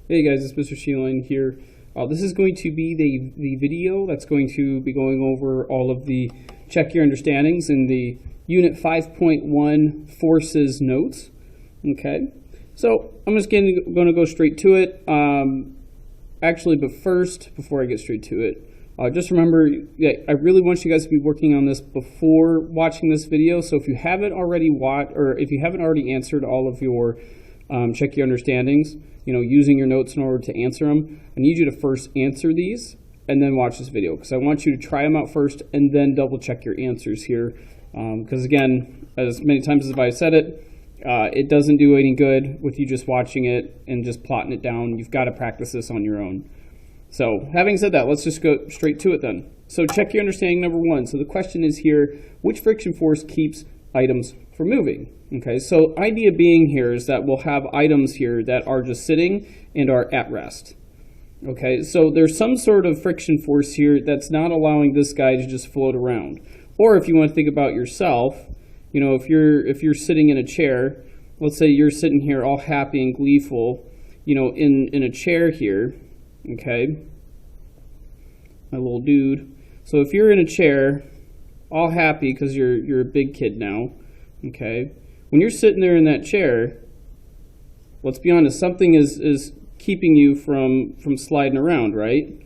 Hey guys, it's Mr. Sheeline here. This is going to be the video that's going to be going over all of the check your understandings in the Unit 5.1 Forces notes. Okay, so I'm just going to go straight to it. Actually, but first, before I get straight to it, just remember, I really want you guys to be working on this before watching this video. So if you haven't already if you haven't already answered all of your check your understandings, using your notes in order to answer them, I need you to first answer these and then watch this video, because I want you to try them out first and then double check your answers here. Because again, as many times as I've said it, it doesn't do any good with you just watching it and just plotting it down. You've got to practice this on your own. So having said that, let's just go straight to it then. So check your understanding number one. So the question is here, which friction force keeps items from moving? Okay, so idea being here is that we'll have items here that are just sitting and are at rest. Okay, so there's some sort of friction force here that's not allowing this guy to just float around. Or if you want to think about yourself, if you're sitting in a chair, let's say you're sitting here all happy and gleeful, in a chair here, okay, my little dude. So if you're in a chair, all happy because you're a big kid now, okay, when you're sitting there in that chair, let's be honest, something is keeping you from sliding around, right?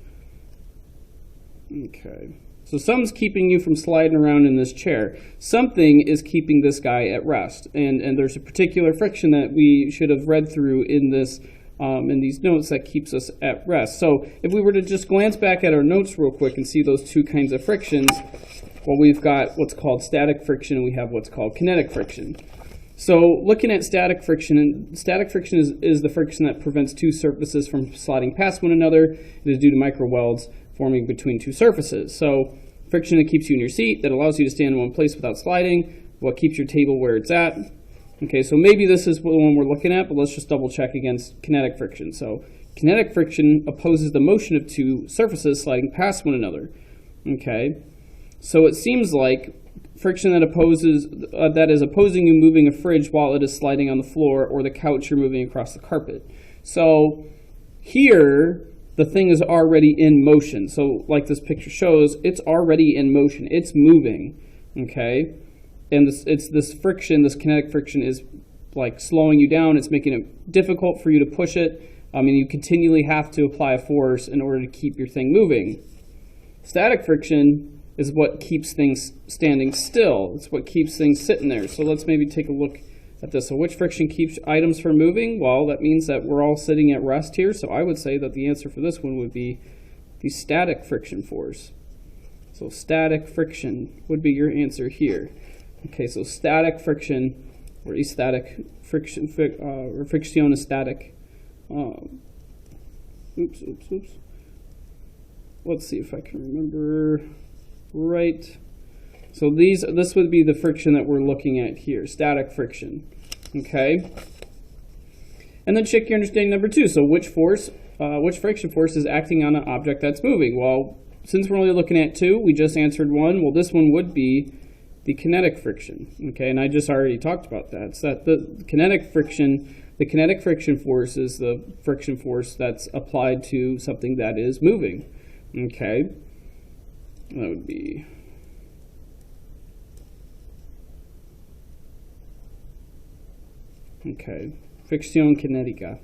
Okay. So something's keeping you from sliding around in this chair. Something is keeping this guy at rest. And there's a particular friction that we should have read through in this in these notes that keeps us at rest. So if we were to just glance back at our notes real quick and see those two kinds of frictions, well, we've got what's called static friction and we have what's called kinetic friction. So looking at static friction, and static friction is the friction that prevents two surfaces from sliding past one another. It is due to micro welds forming between two surfaces. So friction that keeps you in your seat, that allows you to stand in one place without sliding, what keeps your table where it's at. Okay, so maybe this is the one we're looking at, but let's just double check against kinetic friction. So kinetic friction opposes the motion of two surfaces sliding past one another. Okay, so it seems like friction that is opposing you moving a fridge while it is sliding on the floor, or the couch you're moving across the carpet. So here, the thing is already in motion. So like this picture shows, it's already in motion. It's moving, okay? And it's this friction, this kinetic friction is like slowing you down. It's making it difficult for you to push it. I mean, you continually have to apply a force in order to keep your thing moving. Static friction is what keeps things standing still. It's what keeps things sitting there. So let's maybe take a look at this. So which friction keeps items from moving? Well, that means that we're all sitting at rest here. So I would say that the answer for this one would be the static friction force. So static friction would be your answer here. Okay, so static friction, or astatic friction, or friction is static. Oops. Let's see if I can remember right. So this would be the friction that we're looking at here, static friction. Okay. And then check your understanding number two. So which friction force is acting on an object that's moving? Well, since we're only looking at two, we just answered one. Well, this one would be the kinetic friction. Okay, and I just already talked about that. So that the kinetic friction force is the friction force that's applied to something that is moving. Okay. That would be Fricción kinética.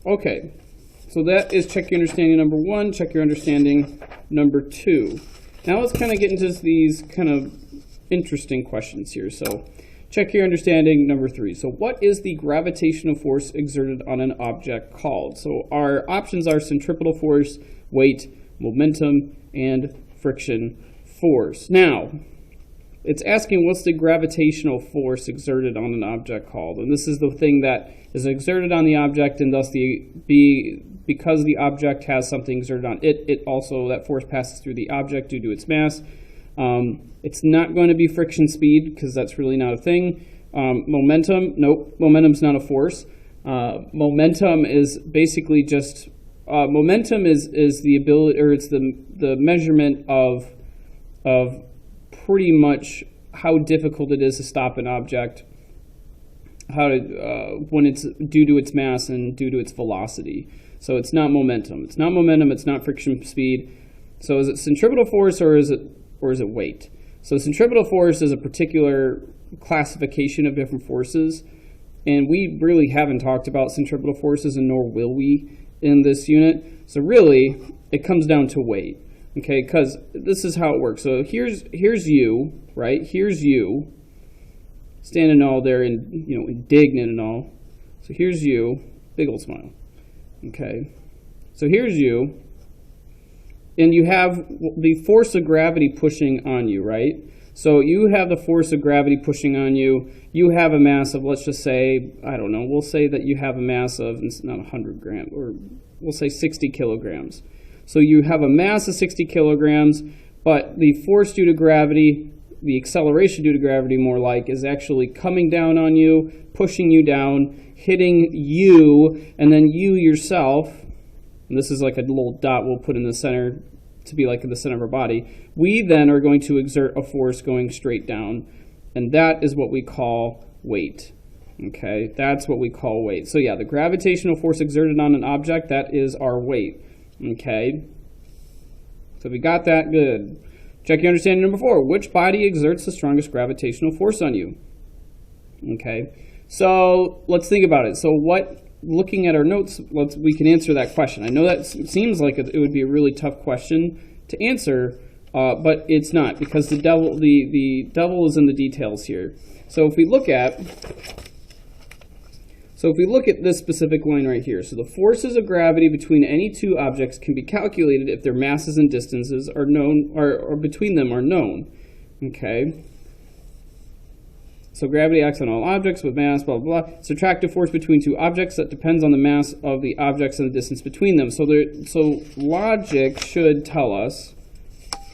Okay, so that is check your understanding number one, check your understanding number two. Now let's kind of get into these kind of interesting questions here. So check your understanding number three. So what is the gravitational force exerted on an object called? So our options are centripetal force, weight, momentum, and friction force. Now, it's asking what's the gravitational force exerted on an object called, and this is the thing that is exerted on the object, and thus because the object has something exerted on it, that force passes through the object due to its mass. It's not going to be friction speed, because that's really not a thing. Momentum, nope, momentum's not a force. Momentum is basically just momentum is the ability, or it's the measurement of pretty much how difficult it is to stop an object when it's due to its mass and due to its velocity. So it's not momentum. It's not momentum. It's not friction speed. So is it centripetal force or is it weight? So centripetal force is a particular classification of different forces, and we really haven't talked about centripetal forces, and nor will we in this unit. So really, it comes down to weight, okay? Because this is how it works. So here's you, right? Here's you, standing all there and indignant and all. So here's you, big old smile, okay? So here's you, and you have the force of gravity pushing on you, right? So you have the force of gravity pushing on you. You have a mass of, let's just say, I don't know, we'll say that you have a mass of, it's not 100 grams, or we'll say 60 kilograms. So you have a mass of 60 kilograms, but the force due to gravity, the acceleration due to gravity more like, is actually coming down on you, pushing you down, hitting you, and then you yourself, and this is like a little dot we'll put in the center to be like in the center of our body, we then are going to exert a force going straight down, and that is what we call weight. Okay, that's what we call weight. So yeah, the gravitational force exerted on an object, that is our weight. Okay, so we got that, good. Check your understanding number 4. Which body exerts the strongest gravitational force on you? Okay, so let's think about it. So looking at our notes, we can answer that question. I know that seems like it would be a really tough question to answer, but it's not, because the devil is in the details here. So if we look at this specific line right here, so the forces of gravity between any two objects can be calculated if their masses and distances are known, or between them are known. Okay. So gravity acts on all objects with mass, blah, blah, blah. It's attractive force between two objects that depends on the mass of the objects and the distance between them. So logic should tell us,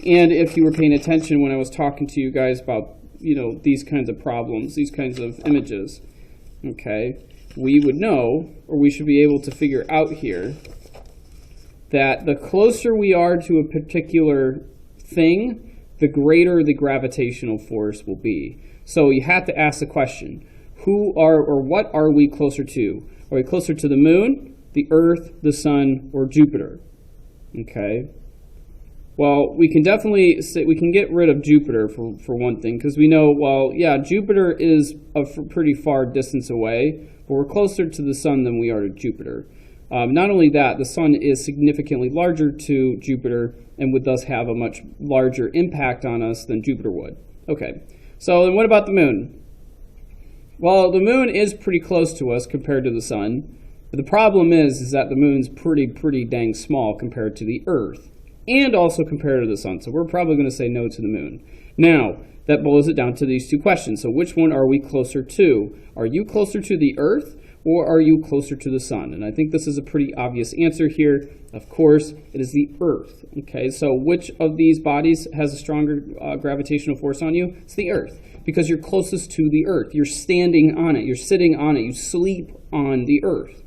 and if you were paying attention when I was talking to you guys about, these kinds of problems, these kinds of images, okay, we would know, or we should be able to figure out here, that the closer we are to a particular thing, the greater the gravitational force will be. So you have to ask the question, what are we closer to? Are we closer to the moon, the Earth, the sun, or Jupiter? Okay. Well, we can definitely say, we can get rid of Jupiter for one thing, because we know, well, yeah, Jupiter is a pretty far distance away, but we're closer to the sun than we are to Jupiter. Not only that, the sun is significantly larger to Jupiter and would thus have a much larger impact on us than Jupiter would. Okay. So then what about the moon? Well, the moon is pretty close to us compared to the sun. But the problem is that the moon's pretty dang small compared to the Earth, and also compared to the sun. So we're probably going to say no to the moon. Now, that boils it down to these two questions. So which one are we closer to? Are you closer to the Earth, or are you closer to the sun? And I think this is a pretty obvious answer here. Of course, it is the Earth. Okay, so which of these bodies has a stronger gravitational force on you? It's the Earth, because you're closest to the Earth. You're standing on it. You're sitting on it. You sleep on the Earth,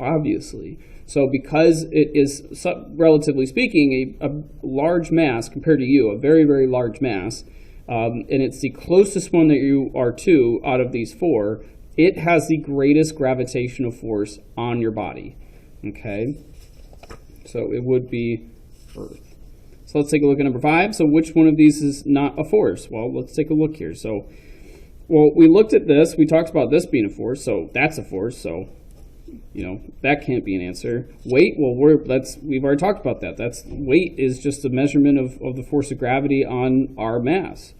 obviously. So because it is, relatively speaking, a large mass compared to you, a very, very large mass, and it's the closest one that you are to out of these 4, it has the greatest gravitational force on your body. Okay? So it would be Earth. So let's take a look at number 5. So which one of these is not a force? Well, let's take a look here. So, we looked at this. We talked about this being a force, so that's a force. So, that can't be an answer. Weight, well, we've already talked about that. Weight is just a measurement of the force of gravity on our mass.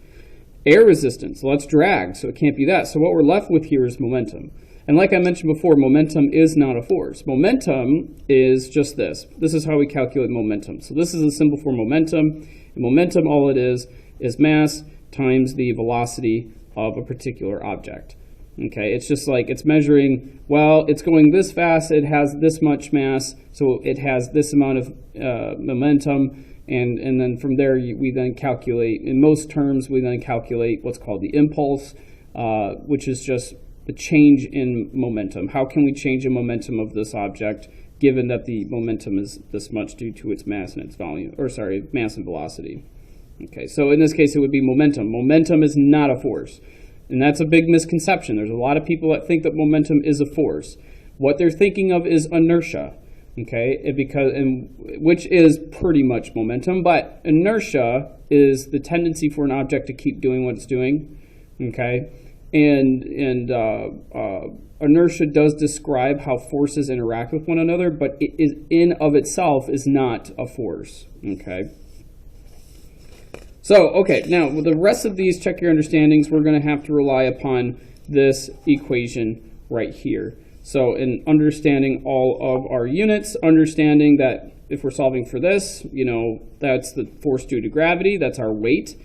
Air resistance, well, that's drag, so it can't be that. So what we're left with here is momentum. And like I mentioned before, momentum is not a force. Momentum is just this. This is how we calculate momentum. So this is a symbol for momentum. And momentum, all it is mass times the velocity of a particular object. Okay, it's just like it's measuring, well, it's going this fast, it has this much mass, so it has this amount of momentum, and then from there we then calculate, in most terms, we then calculate what's called the impulse, which is just the change in momentum. How can we change the momentum of this object given that the momentum is this much due to its mass and its volume, mass and velocity. Okay, so in this case it would be momentum. Momentum is not a force. And that's a big misconception. There's a lot of people that think that momentum is a force. What they're thinking of is inertia, okay? Which is pretty much momentum, but inertia is the tendency for an object to keep doing what it's doing, okay? And inertia does describe how forces interact with one another, but it is in of itself is not a force, okay? So, okay, now with the rest of these check your understandings, we're going to have to rely upon this equation right here. So in understanding all of our units, understanding that if we're solving for this, you know, that's the force due to gravity, that's our weight.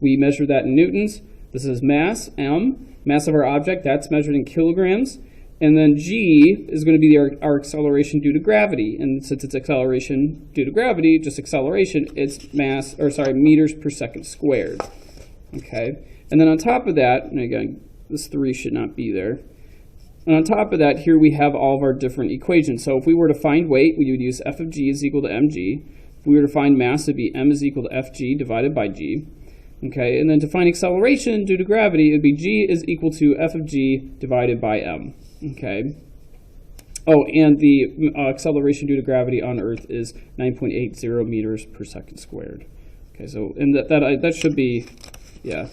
We measure that in newtons. This is mass, m, mass of our object, that's measured in kilograms. And then g is going to be our acceleration due to gravity. And since it's acceleration due to gravity, just acceleration, it's meters per second squared. Okay. And then on top of that, and again, this 3 should not be there. And on top of that, here we have all of our different equations. So if we were to find weight, we would use f of g is equal to mg. If we were to find mass, it would be m is equal to fg divided by g. Okay, and then to find acceleration due to gravity, it would be g is equal to f of g divided by m. Okay. Oh, and the acceleration due to gravity on Earth is 9.80 meters per second squared. Okay, so and that should be, yeah,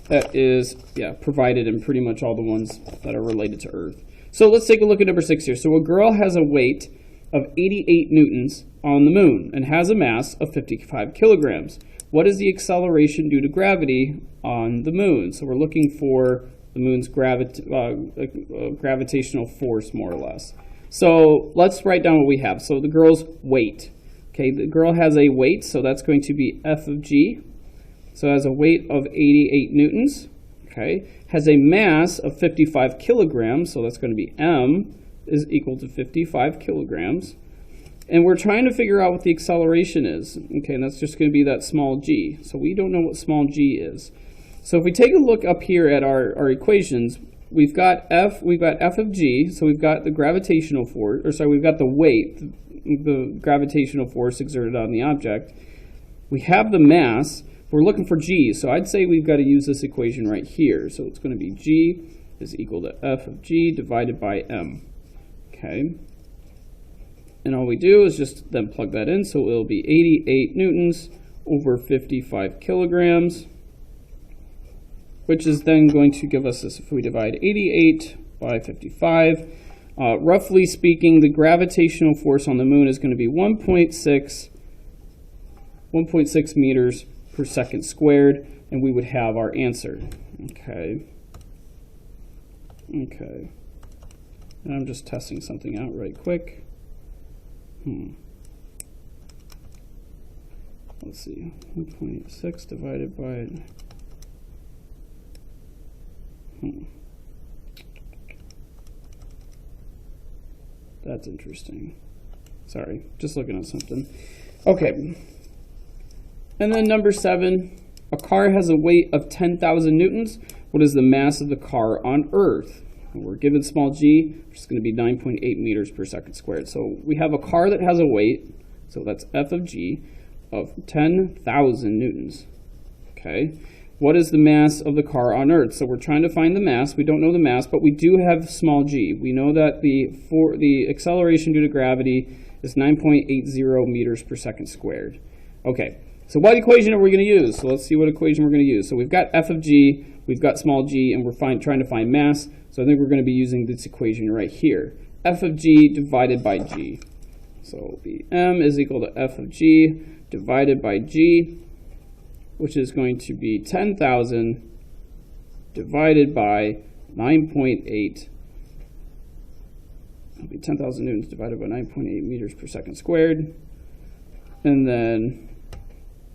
that is, yeah, provided in pretty much all the ones that are related to Earth. So let's take a look at number 6 here. So a girl has a weight of 88 newtons on the moon and has a mass of 55 kilograms. What is the acceleration due to gravity on the moon? So we're looking for the moon's gravitational force, more or less. So let's write down what we have. So the girl's weight. Okay, the girl has a weight, so that's going to be f of g. So it has a weight of 88 newtons. Okay, has a mass of 55 kilograms, so that's going to be m is equal to 55 kilograms. And we're trying to figure out what the acceleration is. Okay, and that's just going to be that small g. So we don't know what small g is. So if we take a look up here at our equations, we've got f of g, so we've got the gravitational force, or sorry, we've got the weight, the gravitational force exerted on the object. We have the mass. We're looking for g, so I'd say we've got to use this equation right here. So it's going to be g is equal to f of g divided by m. Okay. And all we do is just then plug that in, so it'll be 88 newtons over 55 kilograms, which is then going to give us this, if we divide 88 by 55, roughly speaking, the gravitational force on the moon is going to be 1.6 meters per second squared, and we would have our answer. Okay. Okay. And I'm just testing something out right quick. Let's see, 1.6 divided by, That's interesting. Sorry, just looking at something. Okay. And then number 7, a car has a weight of 10,000 newtons. What is the mass of the car on Earth? And we're given small g, which is going to be 9.8 meters per second squared. So we have a car that has a weight, so that's f of g, of 10,000 newtons. Okay. What is the mass of the car on Earth? So we're trying to find the mass. We don't know the mass, but we do have small g. We know that the acceleration due to gravity is 9.80 meters per second squared. Okay. So what equation are we going to use? So let's see what equation we're going to use. So we've got f of g, we've got small g, and we're trying to find mass. So I think we're going to be using this equation right here. F of g divided by g. So it'll be m is equal to f of g divided by g, which is going to be 10,000 divided by 9.8. It'll be 10,000 newtons divided by 9.8 meters per second squared. And then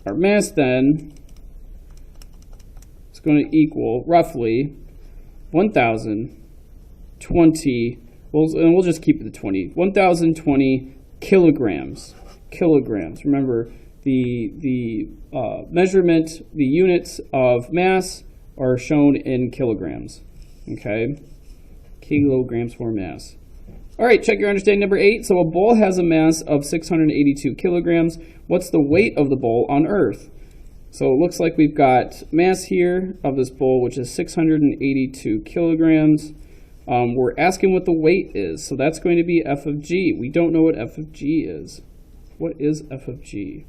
our mass then is going to equal roughly 1,020, and we'll just keep it to 20, 1,020 kilograms. Kilograms. Remember, the measurement, the units of mass are shown in kilograms. Okay? Kilograms for mass. All right, check your understanding number 8. So a bowl has a mass of 682 kilograms. What's the weight of the bowl on Earth? So it looks like we've got mass here of this bowl, which is 682 kilograms. We're asking what the weight is, so that's going to be F of G. We don't know what F of G is. What is F of G?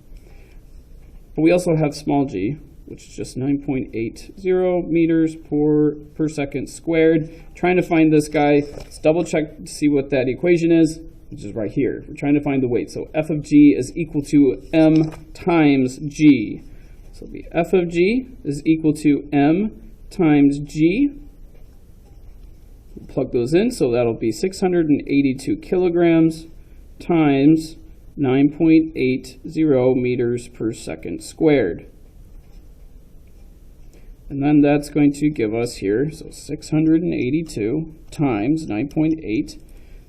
But we also have small g, which is just 9.80 meters per second squared. Trying to find this guy. Let's double check to see what that equation is, which is right here. We're trying to find the weight. So F of G is equal to m times g. So the F of G is equal to m times g. Plug those in, so that'll be 682 kilograms times 9.80 meters per second squared. And then that's going to give us here, so 682 times 9.8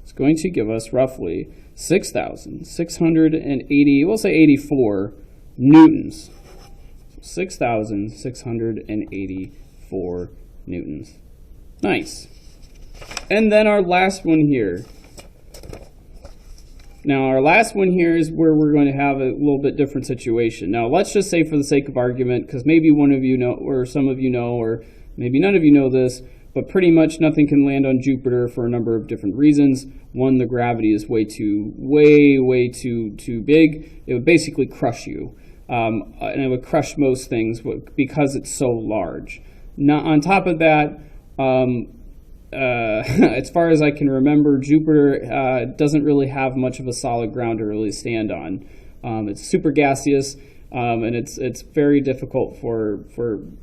is going to give us roughly 6,680, we'll say 84 newtons. So 6,684 newtons. Nice. And then our last one here. Now our last one here is where we're going to have a little bit different situation. Now let's just say, for the sake of argument, because maybe one of you know, or some of you know, or maybe none of you know this, but pretty much nothing can land on Jupiter for a number of different reasons. One, the gravity is way too big. It would basically crush you. And it would crush most things because it's so large. Now, on top of that, as far as I can remember, Jupiter doesn't really have much of a solid ground to really stand on. It's super gaseous, and it's very difficult for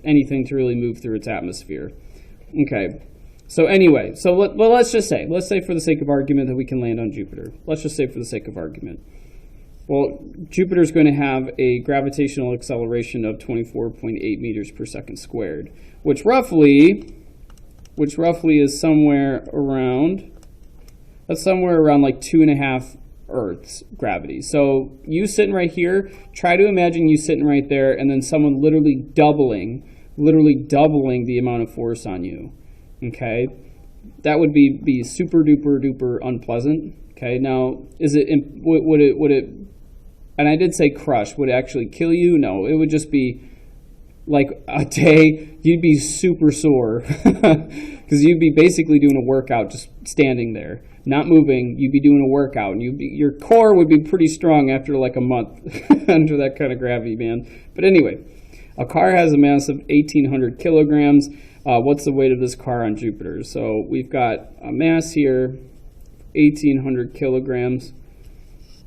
anything to really move through its atmosphere. Okay, so anyway, let's say for the sake of argument that we can land on Jupiter. Let's just say for the sake of argument. Well, Jupiter's going to have a gravitational acceleration of 24.8 meters per second squared, which roughly is somewhere around like 2.5 Earth's gravity. So you sitting right here, try to imagine you sitting right there and then someone literally doubling the amount of force on you. Okay, that would be super duper unpleasant. Okay, now would it? And I did say crush. Would it actually kill you? No, it would just be like a day. You'd be super sore because you'd be basically doing a workout, just standing there, not moving. You'd be doing a workout, and your core would be pretty strong after like a month under that kind of gravity, man. But anyway, a car has a mass of 1,800 kilograms. What's the weight of this car on Jupiter? So we've got a mass here, 1,800 kilograms.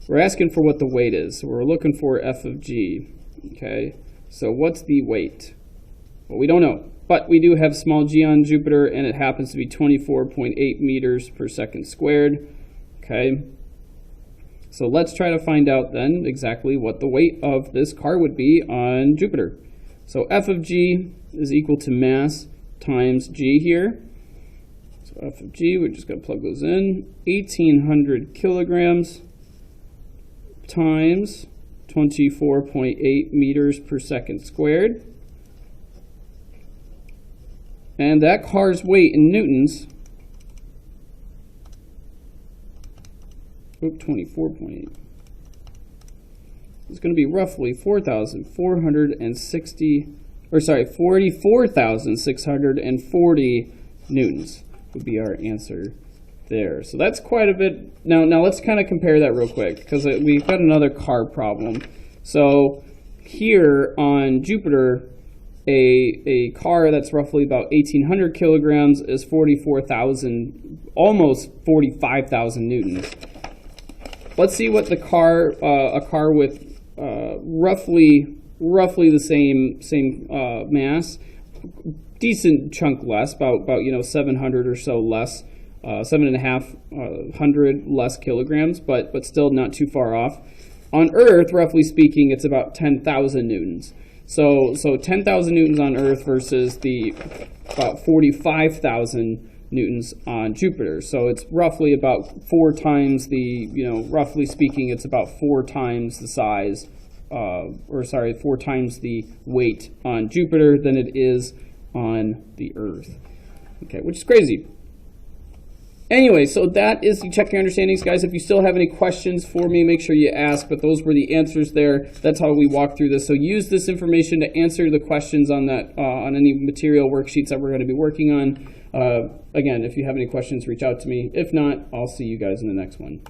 We're asking for what the weight is. So we're looking for F of G. Okay, so what's the weight? Well, we don't know, but we do have small g on Jupiter, and it happens to be 24.8 meters per second squared. Okay, so let's try to find out then exactly what the weight of this car would be on Jupiter. So F of G is equal to mass times g here. So F of G, we're just going to plug those in. 1,800 kilograms times 24.8 meters per second squared. And that car's weight in newtons, 24.8, is going to be roughly 44,640 newtons would be our answer there. So that's quite a bit. Now let's kind of compare that real quick, because we've got another car problem. So here on Jupiter, a car that's roughly about 1,800 kilograms is 44,000, almost 45,000 newtons. Let's see what a car with roughly the same mass, decent chunk less, about 700 or so less, 7,500 less kilograms, but still not too far off. On Earth, roughly speaking, it's about 10,000 newtons. So 10,000 newtons on Earth versus the about 45,000 newtons on Jupiter. So it's roughly about 4 times the, roughly speaking, it's about 4 times the size, 4 times the weight on Jupiter than it is on the Earth. Okay, which is crazy. Anyway, so that is the Check Your Understandings, guys. If you still have any questions for me, make sure you ask, but those were the answers there. That's how we walk through this. So use this information to answer the questions on that, on any material worksheets that we're going to be working on. Again, if you have any questions, reach out to me. If not, I'll see you guys in the next one.